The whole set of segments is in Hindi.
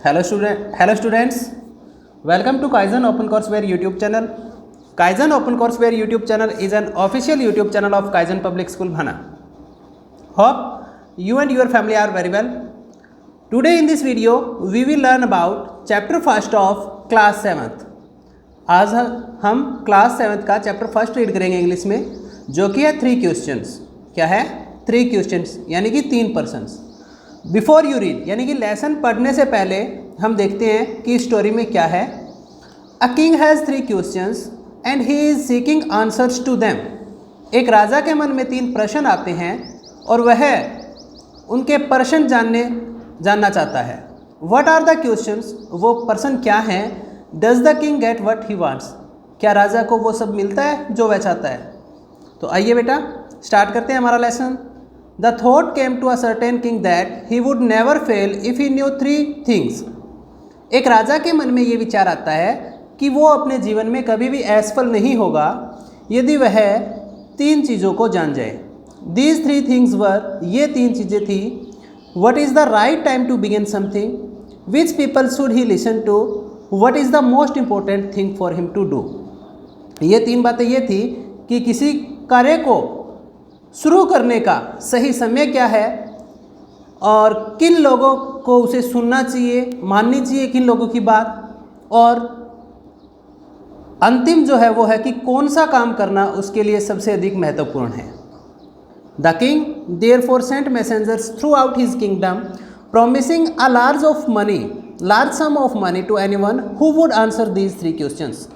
Hello students, welcome to Kaizen Open Courseware YouTube channel. Kaizen Open Courseware YouTube channel is an official YouTube channel of Kaizen Public School Bhana. Hope you and your family are very well. Today in this video we will learn about chapter first of class 7th. आज हम क्लास 7th का चैप्टर फर्स्ट रीड करेंगे इंग्लिश में, जो कि है 3 क्वेश्चंस. क्या है? 3 क्वेश्चंस यानी कि 3 पर्सन्स. बिफोर यू रीड यानी कि लेसन पढ़ने से पहले हम देखते हैं कि स्टोरी में क्या है. A king has 3 questions and he is seeking answers to them. एक राजा के मन में 3 प्रश्न आते हैं और वह उनके प्रश्न जानना चाहता है. What are the questions? वो प्रश्न क्या हैं? Does the king get what he wants? क्या राजा को वो सब मिलता है जो वह चाहता है? तो आइए बेटा स्टार्ट करते हैं हमारा lesson. The thought came to a certain king that he would never fail if he knew 3 things. एक राजा के मन में ये विचार आता है कि वो अपने जीवन में कभी भी असफल नहीं होगा यदि वह 3 चीज़ों को जान जाए. These 3 things were, ये 3 चीज़ें थी. What is the right time to begin something? Which people should he listen to? What is the most important thing for him to do? ये 3 बातें ये थी कि किसी कार्य को शुरू करने का सही समय क्या है और किन लोगों को उसे सुनना चाहिए, माननी चाहिए किन लोगों की बात, और अंतिम जो है वो है कि कौन सा काम करना उसके लिए सबसे अधिक महत्वपूर्ण है. The king therefore sent messengers throughout his kingdom promising a large sum of money to anyone who would answer these 3 questions.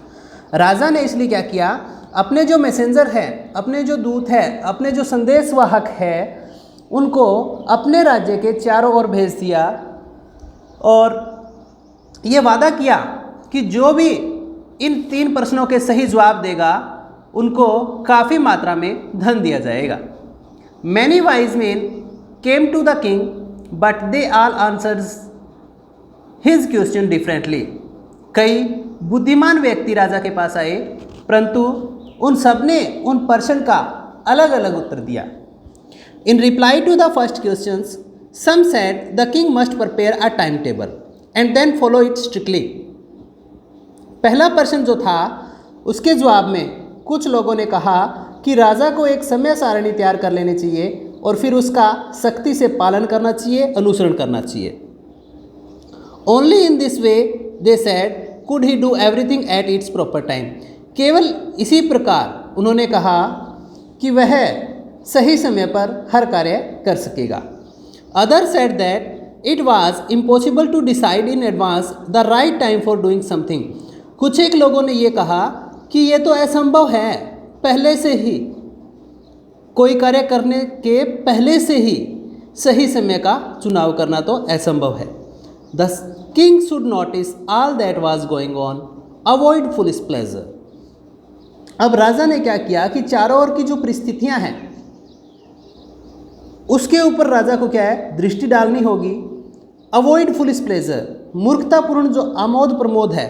राजा ने इसलिए क्या किया, अपने जो मैसेंजर है, अपने जो दूत है, अपने जो संदेशवाहक है, उनको अपने राज्य के चारों ओर भेज दिया और ये वादा किया कि जो भी इन 3 प्रश्नों के सही जवाब देगा उनको काफ़ी मात्रा में धन दिया जाएगा. Many wise men came to the king but they all answers his question differently. कई बुद्धिमान व्यक्ति राजा के पास आए परंतु उन सब ने उन प्रश्न का अलग अलग उत्तर दिया. In reply to the first questions some said the king must prepare a time table and then follow it strictly. पहला प्रश्न जो था उसके जवाब में कुछ लोगों ने कहा कि राजा को एक समय सारणी तैयार कर लेनी चाहिए और फिर उसका सख्ती से पालन करना चाहिए, अनुसरण करना चाहिए. Only in this way they said could he do everything at its proper time. केवल इसी प्रकार उन्होंने कहा कि वह सही समय पर हर कार्य कर सकेगा. Other said that it was impossible to decide in advance the right time for doing something. कुछ एक लोगों ने ये कहा कि ये तो असंभव है, पहले से ही कोई कार्य करने के पहले से ही सही समय का चुनाव करना तो असंभव है. The king should notice all that was going on, avoid foolish pleasure. अब राजा ने क्या किया कि चारों ओर की जो परिस्थितियां हैं उसके ऊपर राजा को क्या है, दृष्टि डालनी होगी. अवॉइड फुलिश प्लेजर, मूर्खतापूर्ण जो आमोद प्रमोद है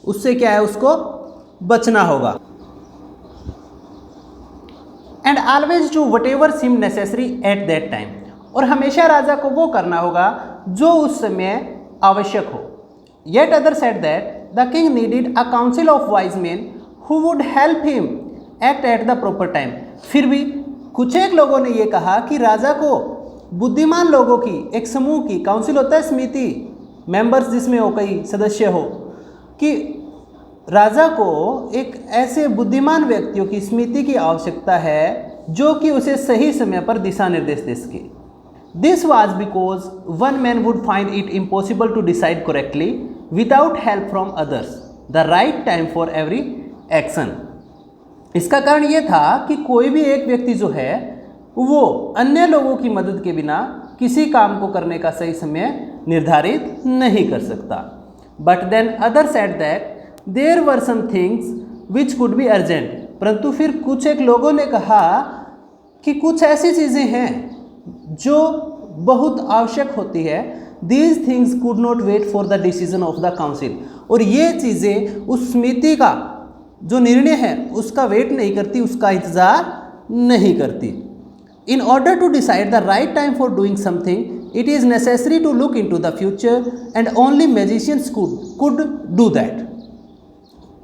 उससे क्या है, उसको बचना होगा. And always do whatever seem necessary at that time. और हमेशा राजा को वो करना होगा जो उस समय आवश्यक हो. Yet other said that the king needed a council of wise main who would help him act at the proper time. फिर भी कुछ एक लोगों ने ये कहा कि राजा को बुद्धिमान लोगों की एक समूह की, काउंसिल होता है समिति, मेंबर्स जिसमें हो कई सदस्य हो, कि राजा को एक ऐसे बुद्धिमान व्यक्तियों की समिति की आवश्यकता है जो कि उसे सही समय पर दिशा निर्देश दे सके. This was because one man would find it impossible to decide correctly without help from others the right time for every action. इसका कारण ये था कि कोई भी एक व्यक्ति जो है वो अन्य लोगों की मदद के बिना किसी काम को करने का सही समय निर्धारित नहीं कर सकता. But then other said that there were some things which could be urgent. परंतु फिर कुछ एक लोगों ने कहा कि कुछ ऐसी चीज़ें हैं जो बहुत आवश्यक होती है. These things could not wait for the decision of the council. और ये चीज़ें उस समिति का जो निर्णय है उसका वेट नहीं करती, उसका इंतज़ार नहीं करती. In order to decide the right time for doing something it is necessary to look in to the future and only magicians could do that.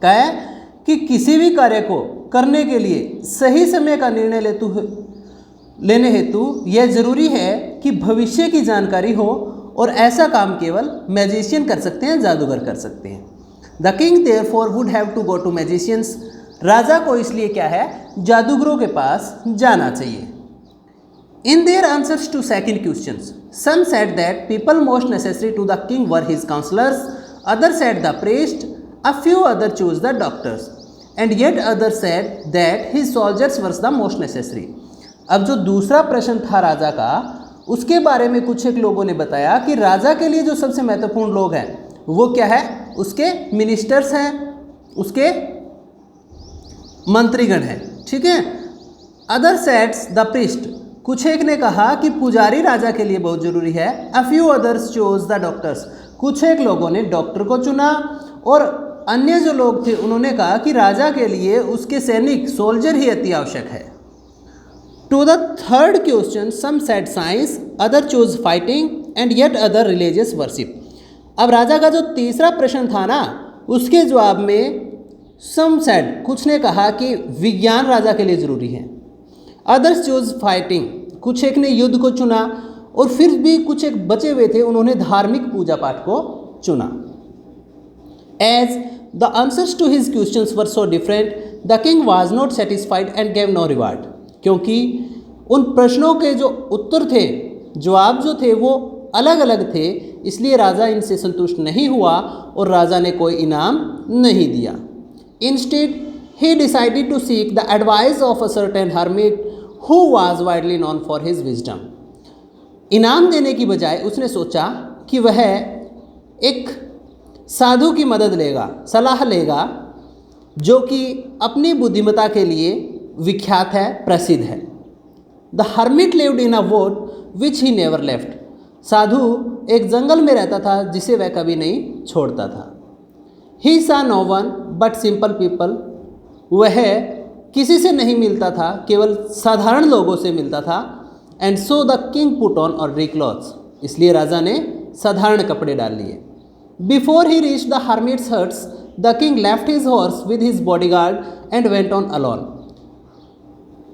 क्या है कि किसी भी कार्य को करने के लिए सही समय का निर्णय लेने हेतु यह जरूरी है कि भविष्य की जानकारी हो, और ऐसा काम केवल मैजिशियन कर सकते हैं, जादूगर कर सकते हैं। The king therefore would have to go to magicians. राजा को इसलिए क्या है, जादूगरों के पास जाना चाहिए। In their answers to second questions, some said that people most necessary to the king were his counselors, others said the priest, a few others chose the doctors, and yet others said that his soldiers were the most necessary। अब जो दूसरा प्रश्न था राजा का, उसके बारे में कुछ एक लोगों ने बताया कि राजा के लिए जो सबसे महत्वपूर्ण लोग हैं वो क्या है, उसके मिनिस्टर्स हैं, उसके मंत्रीगण हैं, ठीक है। अदर सेड्स द प्रीस्ट, कुछ एक ने कहा कि पुजारी राजा के लिए बहुत ज़रूरी है। A few others chose the doctors, कुछ एक लोगों ने डॉक्टर को चुना, और अन्य जो लोग थे उन्होंने कहा कि राजा के लिए उसके सैनिक सोल्जर ही अति आवश्यक है। To the third question some said science, other chose fighting and yet other religious worship. अब राजा का जो तीसरा प्रश्न था ना, उसके जवाब में सम सेड, कुछ ने कहा कि विज्ञान राजा के लिए ज़रूरी है। अदर्स चूज फाइटिंग, कुछ एक ने युद्ध को चुना, और फिर भी कुछ एक बचे हुए थे, उन्होंने धार्मिक पूजा पाठ को चुना। As the answers to his questions were so different, the king was not satisfied and gave no reward. क्योंकि उन प्रश्नों के जो उत्तर थे, जवाब जो थे वो अलग अलग थे, इसलिए राजा इनसे संतुष्ट नहीं हुआ और राजा ने कोई इनाम नहीं दिया। Instead he decided to seek the advice of a certain hermit who was widely known for his wisdom। इनाम देने की बजाय उसने सोचा कि वह एक साधु की मदद लेगा, सलाह लेगा, जो कि अपनी बुद्धिमत्ता के लिए विख्यात है, प्रसिद्ध है। The hermit lived in a wood which he never left. साधु एक जंगल में रहता था जिसे वह कभी नहीं छोड़ता था। He saw no one but simple people, वह किसी से नहीं मिलता था, केवल साधारण लोगों से मिलता था। And so the king put on ordinary clothes, इसलिए राजा ने साधारण कपड़े डाल लिए। Before he reach the hermit's huts the king left his horse with his bodyguard and went on alone.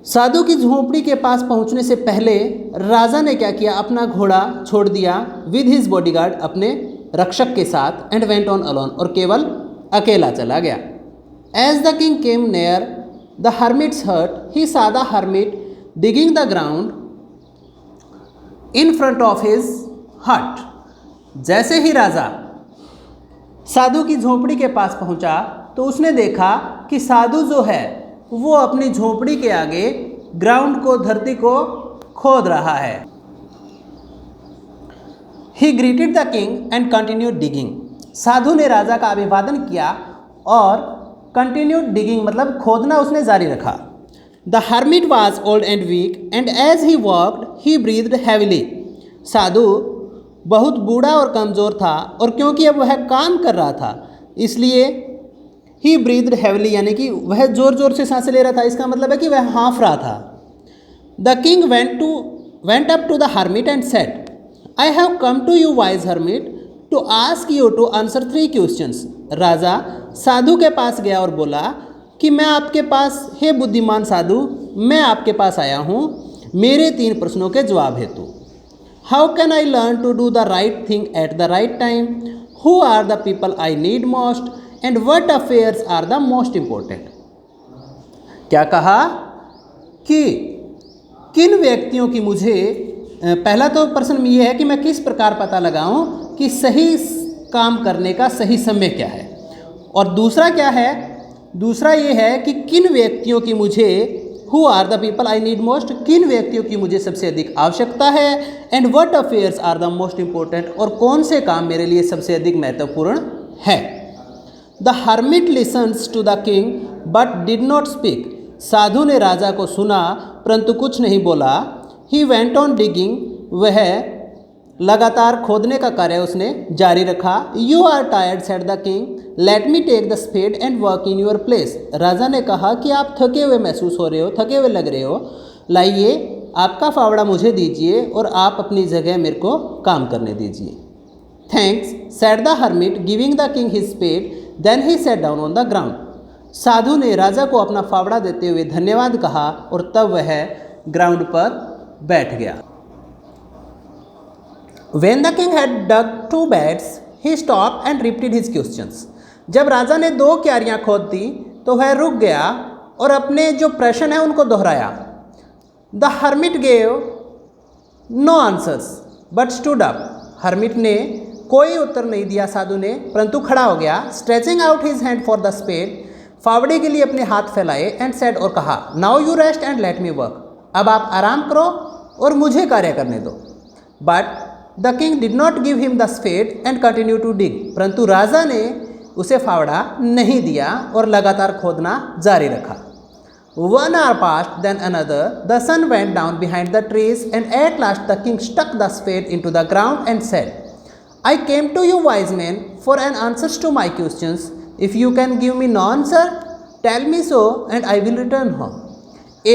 साधु की झोपड़ी के पास पहुंचने से पहले राजा ने क्या किया, अपना घोड़ा छोड़ दिया, विद हिज बॉडीगार्ड, अपने रक्षक के साथ, एंड वेंट ऑन अलोन, और केवल अकेला चला गया। As the king came near the hermit's hut, he saw the hermit digging the ground in front of his hut। जैसे ही राजा साधु की झोपड़ी के पास पहुंचा तो उसने देखा कि साधु जो है वो अपनी झोपड़ी के आगे ग्राउंड को, धरती को खोद रहा है। He greeted the king and continued digging। साधु ने राजा का अभिवादन किया और कंटिन्यूड डिगिंग मतलब खोदना उसने जारी रखा। The hermit was old and weak and as he walked he breathed heavily. साधु बहुत बूढ़ा और कमज़ोर था, और क्योंकि अब वह काम कर रहा था इसलिए ही ब्रीथ्ड हैविली, यानी कि वह ज़ोर ज़ोर से सांसें ले रहा था। इसका मतलब है कि वह हाँफ रहा था। The king went up to the hermit and said, I have come to you wise hermit to ask you to answer 3 questions. राजा साधु के पास गया और बोला कि मैं आपके पास, हे बुद्धिमान साधु, मैं आपके पास आया हूँ मेरे 3 प्रश्नों के जवाब हेतु। How can I learn to do the right thing at the right time, who are the people I need most, and what affairs are the most important. क्या कहा कि किन व्यक्तियों की मुझे, पहला तो प्रश्न ये है कि मैं किस प्रकार पता लगाऊं कि सही काम करने का सही समय क्या है, और दूसरा क्या है, दूसरा ये है कि किन व्यक्तियों की मुझे, who are the people I need most, किन व्यक्तियों की मुझे सबसे अधिक आवश्यकता है, and what affairs are the most important, और कौन से काम मेरे लिए सबसे अधिक महत्वपूर्ण है। The hermit listens to the king but did not speak. साधु ने राजा को सुना परंतु कुछ नहीं बोला। ही वेंट ऑन डिगिंग, वह लगातार खोदने का कार्य उसने जारी रखा। You are tired said the king, let me take the spade and work in your place. राजा ने कहा कि आप थके हुए महसूस हो रहे हो, थके हुए लग रहे हो, लाइए आपका फावड़ा मुझे दीजिए और आप अपनी जगह मेरे को काम करने दीजिए। Thanks said the hermit giving the king his spade, then he sat down on the ground. साधु ने राजा को अपना फावड़ा देते हुए धन्यवाद कहा और तब वह ग्राउंड पर बैठ गया। When the king had dug 2 beds, he stopped and repeated his questions. जब राजा ने 2 क्यारियां खोद दी तो वह रुक गया और अपने जो प्रश्न है उनको दोहराया। The hermit gave no answers but stood up. Hermit ने कोई उत्तर नहीं दिया साधु ने, परंतु खड़ा हो गया। Stretching out his hand for the spade, फावड़े के लिए अपने हाथ फैलाए एंड सेड और कहा, Now you rest and let me work. अब आप आराम करो और मुझे कार्य करने दो। But the king did not give him the spade and continued to dig. परंतु राजा ने उसे फावड़ा नहीं दिया और लगातार खोदना जारी रखा। 1 hour passed, then another. The sun went down behind the trees, and at last the king stuck the spade into the ground and said, I came to you, wise men, for an answer to my questions. If you can give me no answer, tell me so, and I will return home.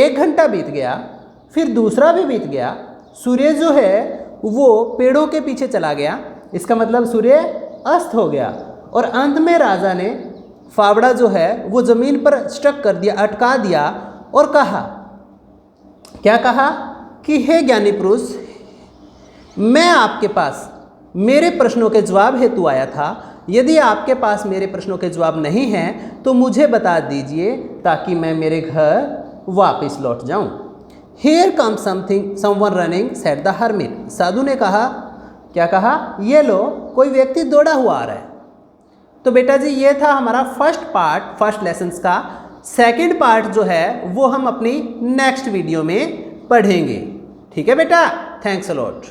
1 घंटा बीत गया, फिर दूसरा भी बीत गया। सूर्य जो है वो पेड़ों के पीछे चला गया, इसका मतलब सूर्य अस्त हो गया। और अंत में राजा ने फावड़ा जो है वो ज़मीन पर स्टक कर दिया, अटका दिया और कहा, क्या कहा कि हे ज्ञानी पुरुष, मैं आपके पास मेरे प्रश्नों के जवाब हेतु आया था। यदि आपके पास मेरे प्रश्नों के जवाब नहीं हैं तो मुझे बता दीजिए ताकि मैं मेरे घर वापस लौट जाऊं। Here comes someone running, said the hermit. साधु ने कहा, क्या कहा, ये लो कोई व्यक्ति दौड़ा हुआ आ रहा है। तो बेटा जी ये था हमारा फर्स्ट लेसन्स का। सेकंड पार्ट जो है वो हम अपनी नेक्स्ट वीडियो में पढ़ेंगे। ठीक है बेटा, थैंक्स अ लॉट।